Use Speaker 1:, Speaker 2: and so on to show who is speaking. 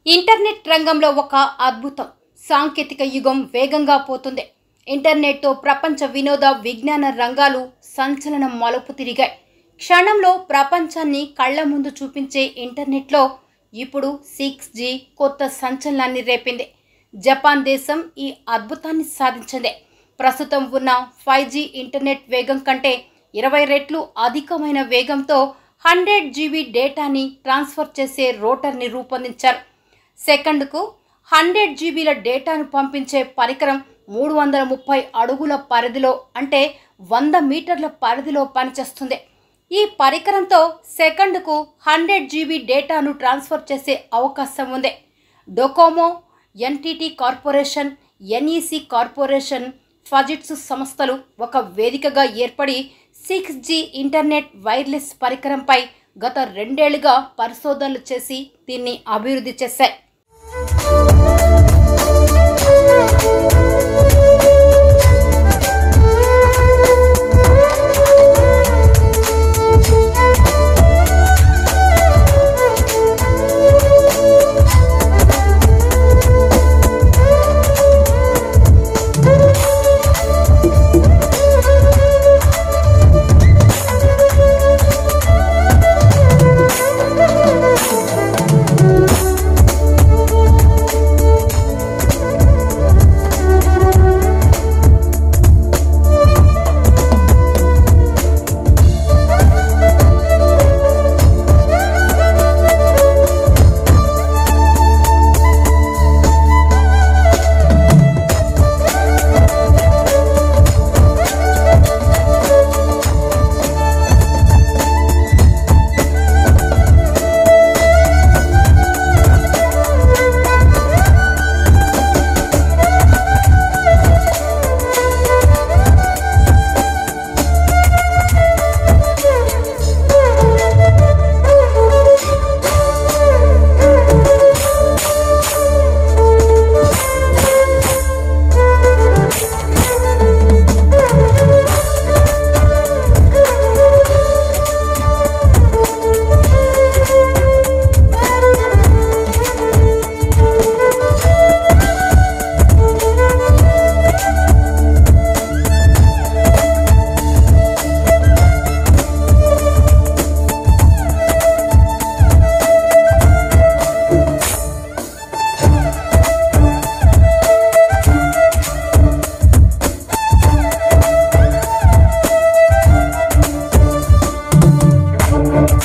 Speaker 1: Internet రంగంలో ఒక అద్భుతం. సాంకేతిక యుగం వేగంగా పోతుంది. ఇంటర్నెట్తో ప్రపంచ వినోద విజ్ఞాన రంగాలు సంచలనం మలుపు తిరిగాయి. క్షణంలో ప్రపంచాన్ని కళ్ల ముందు చూపించే ఇంటర్నెట్లో ఇప్పుడు 6G కొత్త సంచలనాన్ని రేపింది. జపాన్ దేశం ఈ అద్భుతాన్ని సాధించింది. ప్రస్తుతం ఉన్న 5G ఇంటర్నెట్ వేగం కంటే 20 రెట్లు అధికమైన వేగంతో 100 GB డేటాని ట్రాన్స్ఫర్ చేసే రోటర్ని రూపొందించారు. సెకండ్కు 100 GBల డేటాను పంపించే పరికరం 330 అడుగుల పరిధిలో అంటే 100 మీటర్ల పరిధిలో పనిచేస్తుంది. ఈ పరికరంతో సెకండ్కు 100 GB డేటాను ట్రాన్స్ఫర్ చేసే అవకాశం ఉంది. Docomo, NTT corporation, NEC corporation, Fujitsu సంస్థలు ఒక వేదికగా ఏర్పడి 6G ఇంటర్నెట్ వైర్లెస్ పరికరంపై గత 2 ఏళ్లుగా పరిశోధనలు చేసి దీన్ని అభివృద్ధి చేశాయి.